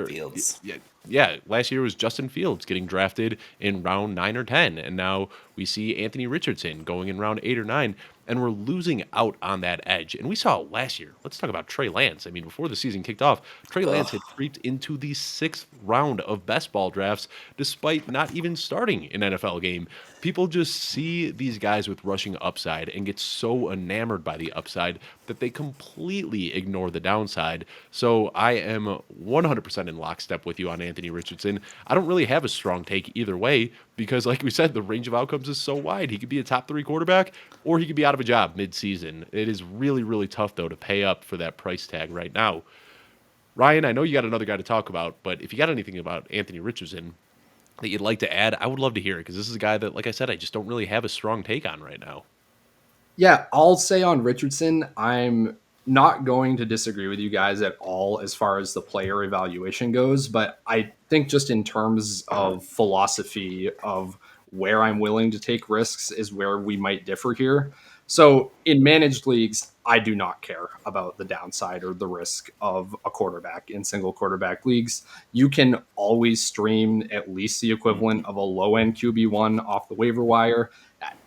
Fields. yeah, last year was Justin Fields getting drafted in round 9 or 10, and now we see Anthony Richardson going in round 8 or 9, and we're losing out on that edge. And we saw it last year. Let's talk about Trey Lance. I mean, before the season kicked off, Trey Lance had creeped into the 6th round of best ball drafts despite not even starting an NFL game. People just see these guys with rushing upside and get so enamored by the upside that they completely ignore the downside. So I am 100% in lockstep with you on Anthony Richardson. I don't really have a strong take either way because, like we said, the range of outcomes is so wide. He could be a top 3 quarterback or he could be out of a job mid-season. It is really, really tough, though, to pay up for that price tag right now. Ryan, I know you got another guy to talk about, but if you got anything about Anthony Richardson that you'd like to add, I would love to hear it because this is a guy that, like I said, I just don't really have a strong take on right now. Yeah, I'll say on Richardson, I'm not going to disagree with you guys at all as far as the player evaluation goes, but I think just in terms of philosophy of where I'm willing to take risks is where we might differ here. So in managed leagues, I do not care about the downside or the risk of a quarterback in single quarterback leagues. You can always stream at least the equivalent of a low end QB1 off the waiver wire.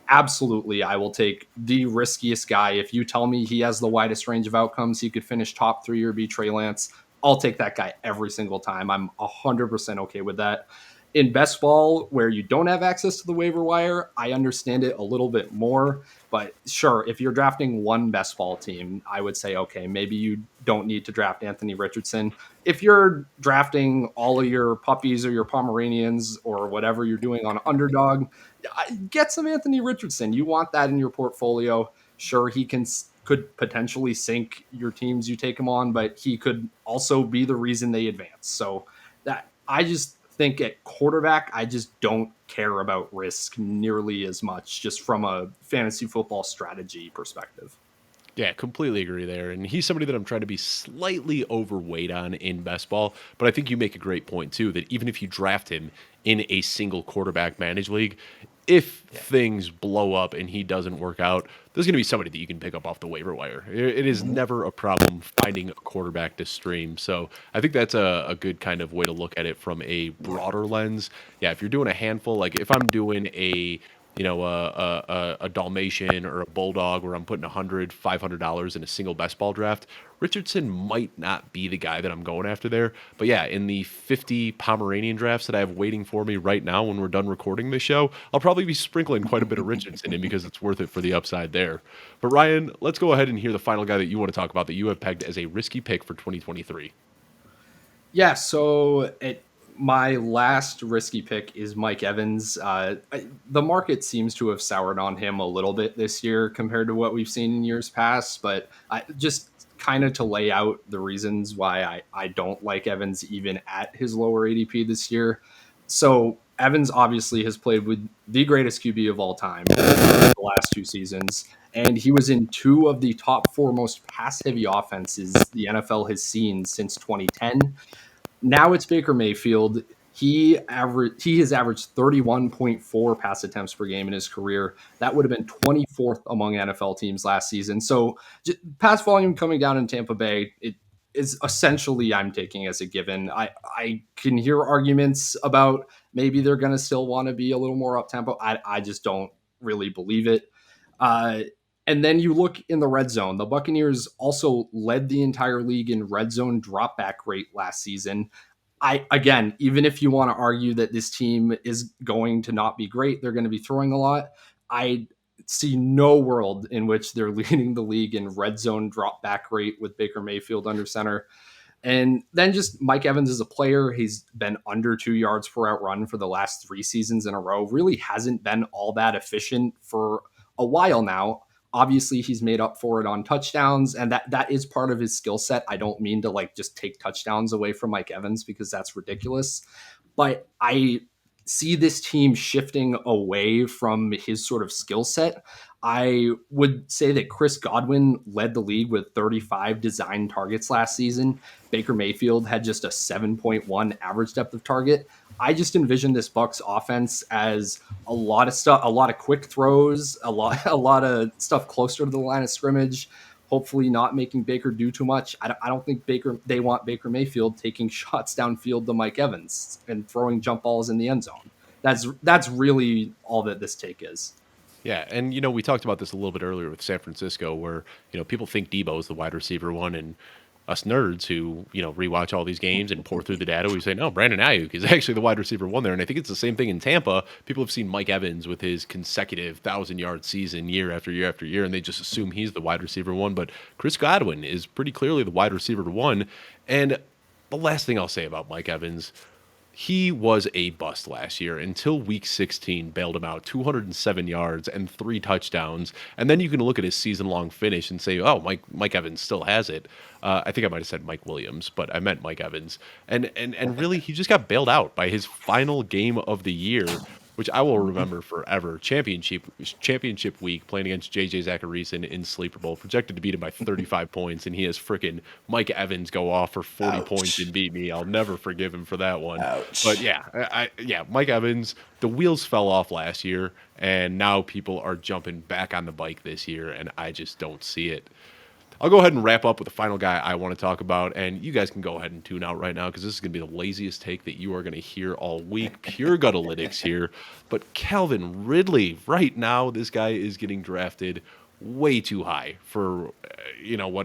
Absolutely, I will take the riskiest guy. If you tell me he has the widest range of outcomes, he could finish top 3 or be Trey Lance, I'll take that guy every single time. I'm 100% okay with that. In best ball, where you don't have access to the waiver wire, I understand it a little bit more. But sure, if you're drafting one best ball team, I would say, okay, maybe you don't need to draft Anthony Richardson. If you're drafting all of your puppies or your Pomeranians or whatever you're doing on Underdog, get some Anthony Richardson. You want that in your portfolio. Sure, he could potentially sink your teams you take him on, but he could also be the reason they advance. So that I just think at quarterback, I just don't care about risk nearly as much, just from a fantasy football strategy perspective. Yeah, completely agree there. And he's somebody that I'm trying to be slightly overweight on in best ball. But I think you make a great point, too, that even if you draft him in a single quarterback managed league, if things blow up and he doesn't work out, there's going to be somebody that you can pick up off the waiver wire. It is never a problem finding a quarterback to stream. So I think that's a good kind of way to look at it from a broader lens. Yeah, if you're doing a handful, like if I'm doing a Dalmatian or a Bulldog where I'm putting $500 in a single best ball draft, Richardson might not be the guy that I'm going after there. But yeah, in the 50 Pomeranian drafts that I have waiting for me right now when we're done recording this show, I'll probably be sprinkling quite a bit of Richardson in because it's worth it for the upside there. But Ryan, let's go ahead and hear the final guy that you want to talk about that you have pegged as a risky pick for 2023. Yeah, so my last risky pick is Mike Evans. The market seems to have soured on him a little bit this year compared to what we've seen in years past, but just kind of to lay out the reasons why I don't like Evans even at his lower ADP this year. So Evans obviously has played with the greatest QB of all time the last 2 seasons, and he was in 2 of the top 4 most pass-heavy offenses the NFL has seen since 2010. Now it's Baker Mayfield. He has averaged 31.4 pass attempts per game in his career. That would have been 24th among NFL teams last season. So pass volume coming down in Tampa Bay, it is essentially I'm taking as a given. I can hear arguments about maybe they're going to still want to be a little more up tempo. I just don't really believe it. And then you look in the red zone. The Buccaneers also led the entire league in red zone dropback rate last season. Again, even if you want to argue that this team is going to not be great, they're going to be throwing a lot. I see no world in which they're leading the league in red zone dropback rate with Baker Mayfield under center. And then just Mike Evans as a player, he's been under 2 yards per out run for the last 3 seasons in a row. Really hasn't been all that efficient for a while now. Obviously, he's made up for it on touchdowns, and that is part of his skill set. I don't mean to just take touchdowns away from Mike Evans because that's ridiculous. But I see this team shifting away from his sort of skill set. I would say that Chris Godwin led the league with 35 design targets last season. Baker Mayfield had just a 7.1 average depth of target. I just envision this Bucks offense as a lot of stuff, a lot of quick throws, a lot of stuff closer to the line of scrimmage. Hopefully, not making Baker do too much. I don't think they want Baker Mayfield taking shots downfield to Mike Evans and throwing jump balls in the end zone. That's really all that this take is. Yeah, and we talked about this a little bit earlier with San Francisco, where people think Deebo is the wide receiver one, and us nerds who rewatch all these games and pour through the data, we say no, Brandon Ayuk is actually the wide receiver one there, and I think it's the same thing in Tampa. People have seen Mike Evans with his consecutive 1,000-yard season year after year after year, and they just assume he's the wide receiver one. But Chris Godwin is pretty clearly the wide receiver one, and the last thing I'll say about Mike Evans. He was a bust last year until week 16 bailed him out, 207 yards and 3 touchdowns. And then you can look at his season-long finish and say, oh, Mike Evans still has it. I think I might have said Mike Williams, but I meant Mike Evans. And really, he just got bailed out by his final game of the year, which I will remember forever. Championship week, playing against J.J. Zachariason in Sleeper Bowl, projected to beat him by 35 points, and he has frickin' Mike Evans go off for 40 points and beat me. I'll never forgive him for that one. Ouch. But Mike Evans, the wheels fell off last year, and now people are jumping back on the bike this year, and I just don't see it. I'll go ahead and wrap up with the final guy I want to talk about, and you guys can go ahead and tune out right now because this is going to be the laziest take that you are going to hear all week. Pure gutalytics here. But Calvin Ridley, right now, this guy is getting drafted way too high for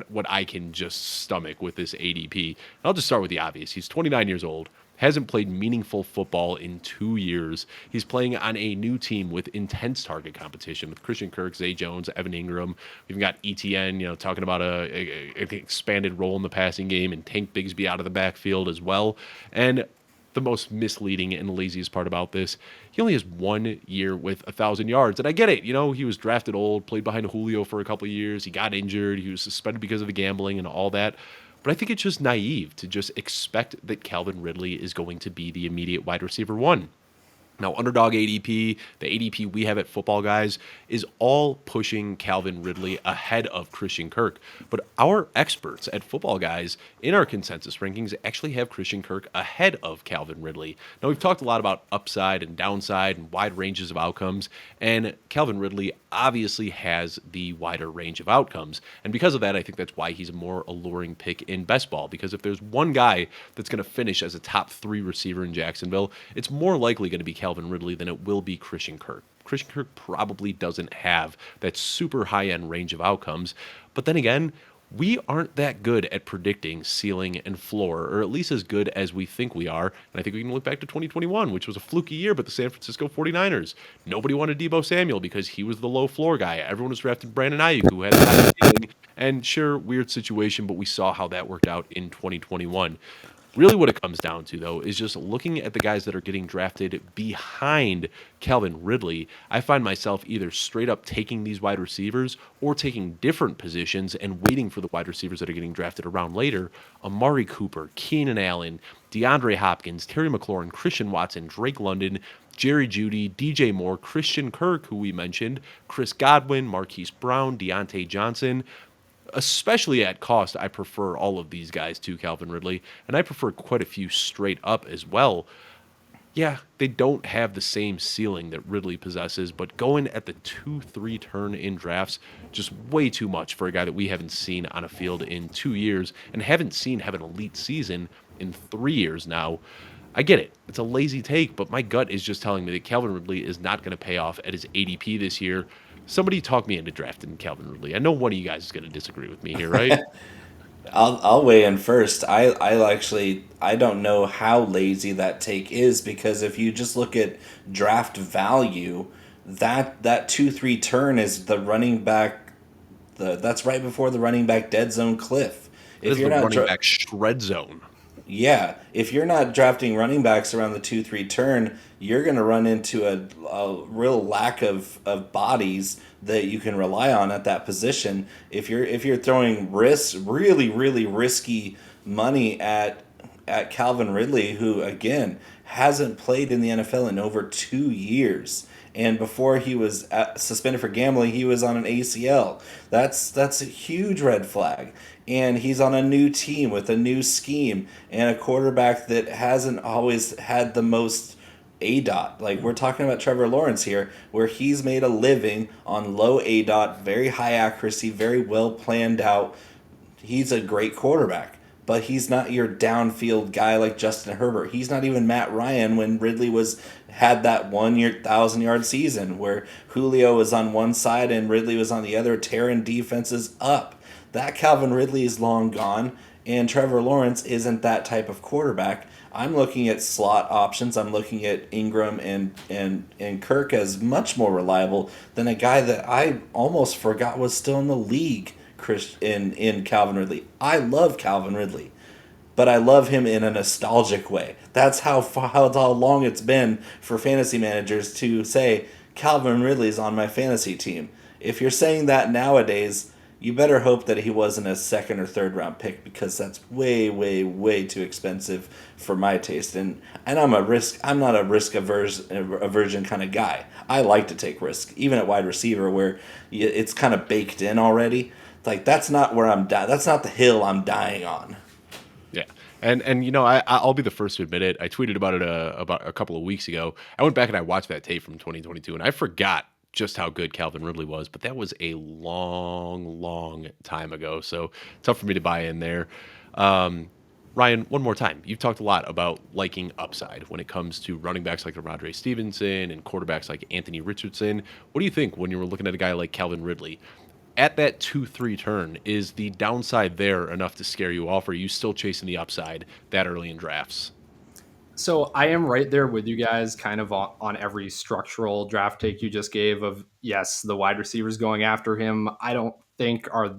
what I can just stomach with this ADP. I'll just start with the obvious. He's 29 years old. Hasn't played meaningful football in 2 years. He's playing on a new team with intense target competition with Christian Kirk, Zay Jones, Evan Ingram. We've got ETN, talking about an expanded role in the passing game, and Tank Bigsby out of the backfield as well. And the most misleading and laziest part about this, he only has 1 year with 1,000 yards. And I get it. He was drafted old, played behind Julio for a couple of years. He got injured. He was suspended because of the gambling and all that. But I think it's just naive to just expect that Calvin Ridley is going to be the immediate wide receiver one. Now, underdog ADP, the ADP we have at Footballguys, is all pushing Calvin Ridley ahead of Christian Kirk. But our experts at Footballguys, in our consensus rankings, actually have Christian Kirk ahead of Calvin Ridley. Now, we've talked a lot about upside and downside and wide ranges of outcomes, and Calvin Ridley obviously has the wider range of outcomes. And because of that, I think that's why he's a more alluring pick in best ball, because if there's one guy that's going to finish as a top 3 receiver in Jacksonville, it's more likely going to be Calvin Ridley than it will be Christian Kirk. Christian Kirk probably doesn't have that super high-end range of outcomes. But then again, we aren't that good at predicting ceiling and floor, or at least as good as we think we are. And I think we can look back to 2021, which was a fluky year, but the San Francisco 49ers. Nobody wanted Deebo Samuel because he was the low floor guy. Everyone was drafting Brandon Ayuk, who had a high ceiling. And sure, weird situation, but we saw how that worked out in 2021. Really what it comes down to, though, is just looking at the guys that are getting drafted behind Calvin Ridley. I find myself either straight up taking these wide receivers or taking different positions and waiting for the wide receivers that are getting drafted around later. Amari Cooper, Keenan Allen, DeAndre Hopkins, Terry McLaurin, Christian Watson, Drake London, Jerry Jeudy, DJ Moore, Christian Kirk, who we mentioned, Chris Godwin, Marquise Brown, Deontay Johnson. Especially at cost, I prefer all of these guys to Calvin Ridley, and I prefer quite a few straight up as well. Yeah, they don't have the same ceiling that Ridley possesses, but going at the 2-3 turn in drafts, just way too much for a guy that we haven't seen on a field in 2 years and haven't seen have an elite season in 3 years now. I get it. It's a lazy take, but my gut is just telling me that Calvin Ridley is not going to pay off at his ADP this year. Somebody talk me into drafting Calvin Ridley. I know one of you guys is going to disagree with me here, right? I'll weigh in first. I don't know how lazy that take is, because if you just look at draft value, that 2-3 turn is the running back. That's right before the running back dead zone cliff. If you're not running back shred zone. Yeah, if you're not drafting running backs around the 2-3 turn, you're going to run into a real lack of bodies that you can rely on at that position. If you're throwing really risky money at Calvin Ridley, who again hasn't played in the NFL in over 2 years. And before he was suspended for gambling, he was on an ACL. That's a huge red flag. And he's on a new team with a new scheme and a quarterback that hasn't always had the most ADOT. Like, we're talking about Trevor Lawrence here, where he's made a living on low ADOT, very high accuracy, very well planned out. He's a great quarterback, but he's not your downfield guy like Justin Herbert. He's not even Matt Ryan when Ridley had that 1 year 1,000-yard season where Julio was on one side and Ridley was on the other, tearing defenses up. That Calvin Ridley is long gone, and Trevor Lawrence isn't that type of quarterback. I'm looking at slot options. I'm looking at Ingram and Kirk as much more reliable than a guy that I almost forgot was still in the league, in Calvin Ridley. I love Calvin Ridley, but I love him in a nostalgic way. That's how long it's been for fantasy managers to say Calvin Ridley's on my fantasy team. If you're saying that nowadays, you better hope that he wasn't a second or third round pick, because that's way, way, way too expensive for my taste. And I'm not a risk aversion kind of guy. I like to take risk, even at wide receiver where it's kind of baked in already. Like, that's not where that's not the hill I'm dying on. Yeah. And I'll be the first to admit it. I tweeted about it about a couple of weeks ago. I went back and I watched that tape from 2022, and I forgot just how good Calvin Ridley was, but that was a long, long time ago. So tough for me to buy in there. Ryan, one more time. You've talked a lot about liking upside when it comes to running backs like Rhamondre Stevenson and quarterbacks like Anthony Richardson. What do you think when you were looking at a guy like Calvin Ridley? At that 2-3 turn, is the downside there enough to scare you off, or are you still chasing the upside that early in drafts? So I am right there with you guys, kind of on every structural draft take you just gave of, yes, the wide receivers going after him, I don't think are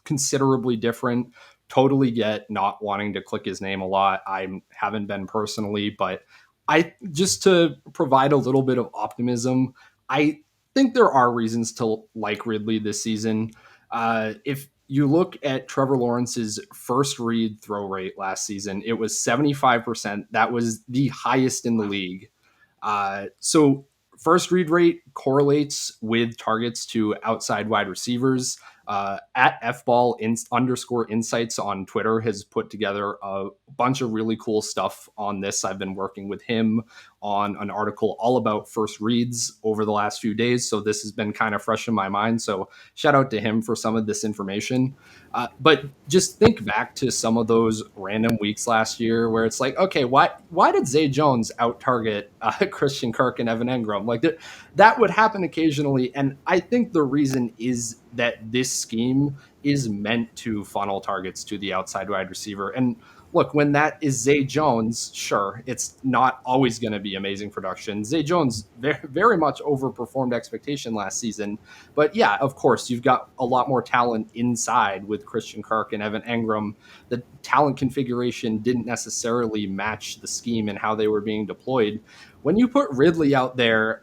considerably different. Totally get not wanting to click his name a lot. I haven't been personally, but I just to provide a little bit of optimism, I think there are reasons to like Ridley this season. If you look at Trevor Lawrence's first read throw rate last season, it was 75%. That was the highest in the league. So first read rate correlates with targets to outside wide receivers. At fball _ insights on Twitter has put together a bunch of really cool stuff on this. I've been working with him on an article all about first reads over the last few days, so this has been kind of fresh in my mind. So shout out to him for some of this information. But just think back to some of those random weeks last year where it's like, okay, why did Zay Jones out target Christian Kirk and Evan Engram? Like that would happen occasionally, and I think the reason is that this scheme is meant to funnel targets to the outside wide receiver. And look, when that is Zay Jones, sure, it's not always going to be amazing production. Zay Jones very, very much overperformed expectation last season. But yeah, of course, you've got a lot more talent inside with Christian Kirk and Evan Engram. The talent configuration didn't necessarily match the scheme and how they were being deployed. When you put Ridley out there,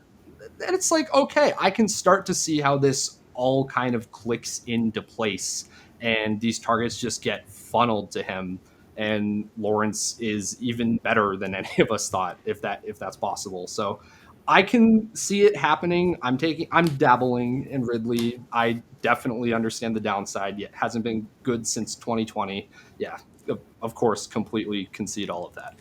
then it's like, okay, I can start to see how this all kind of clicks into place and these targets just get funneled to him. And Lawrence is even better than any of us thought, if that's possible. So I can see it happening. I'm dabbling in Ridley. I definitely understand the downside. Yet hasn't been good since 2020. Yeah, of course, completely concede all of that.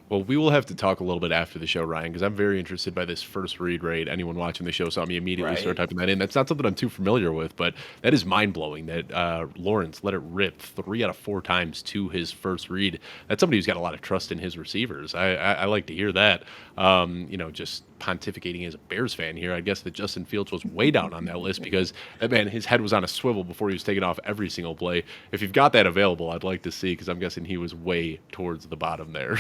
Well, we will have to talk a little bit after the show, Ryan, because I'm very interested by this first read rate. Anyone watching the show saw me immediately start typing that in. That's not something I'm too familiar with, but that is mind-blowing that Lawrence let it rip 3 out of 4 times to his first read. That's somebody who's got a lot of trust in his receivers. I like to hear that. Just pontificating as a Bears fan here, I guess that Justin Fields was way down on that list because that man, his head was on a swivel before he was taking off every single play. If you've got that available, I'd like to see, because I'm guessing he was way towards the bottom there.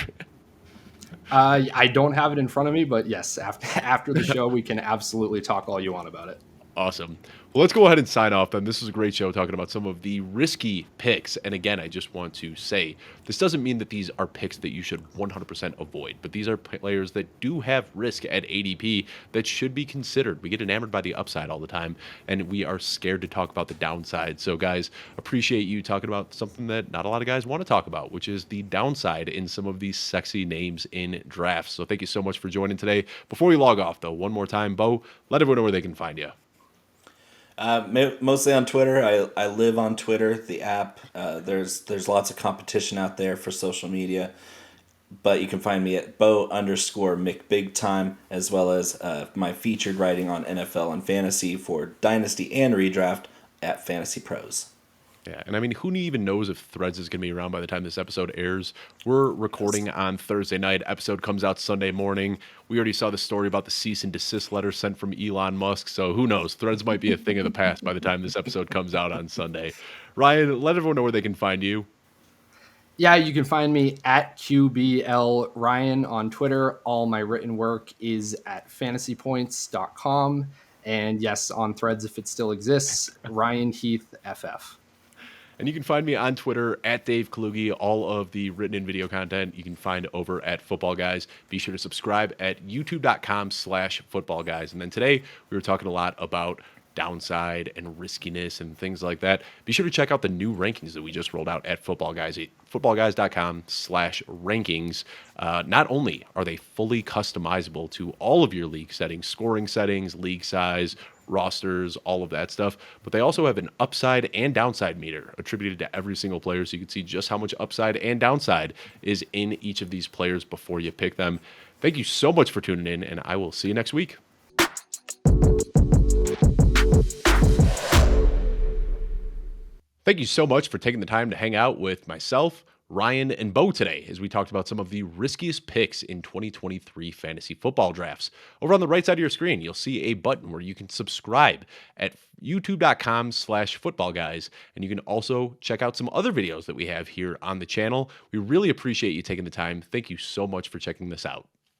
I don't have it in front of me, but yes, after the show, we can absolutely talk all you want about it. Awesome. Well, let's go ahead and sign off then. This was a great show talking about some of the risky picks. And again, I just want to say this doesn't mean that these are picks that you should 100% avoid, but these are players that do have risk at ADP that should be considered. We get enamored by the upside all the time, and we are scared to talk about the downside. So, guys, appreciate you talking about something that not a lot of guys want to talk about, which is the downside in some of these sexy names in drafts. So, thank you so much for joining today. Before we log off, though, one more time, Bo, let everyone know where they can find you. Mostly on Twitter. I live on Twitter, the app. There's lots of competition out there for social media, but you can find me at Bo_McBigTime, as well as my featured writing on NFL and fantasy for Dynasty and Redraft at Fantasy Pros. Yeah, and I mean, who even knows if Threads is going to be around by the time this episode airs? We're recording on Thursday night. Episode comes out Sunday morning. We already saw the story about the cease and desist letter sent from Elon Musk, so who knows? Threads might be a thing of the past by the time this episode comes out on Sunday. Ryan, let everyone know where they can find you. Yeah, you can find me at QBL Ryan on Twitter. All my written work is at fantasypoints.com. And yes, on Threads, if it still exists, Ryan Heath FF. And you can find me on Twitter at Dave Kluge. All of the written and video content you can find over at Footballguys. Be sure to subscribe at youtube.com/footballguys. And then today we were talking a lot about downside and riskiness and things like that. Be sure to check out the new rankings that we just rolled out at Footballguys. Footballguys.com/rankings. Not only are they fully customizable to all of your league settings, scoring settings, league size, rosters, all of that stuff, but they also have an upside and downside meter attributed to every single player, so you can see just how much upside and downside is in each of these players before you pick them. Thank you so much for tuning in, and I will see you next week. Thank you so much for taking the time to hang out with myself, Ryan, and Bo today as we talked about some of the riskiest picks in 2023 fantasy football drafts. Over on the right side of your screen, you'll see a button where you can subscribe at youtube.com/footballguys. And you can also check out some other videos that we have here on the channel. We really appreciate you taking the time. Thank you so much for checking this out.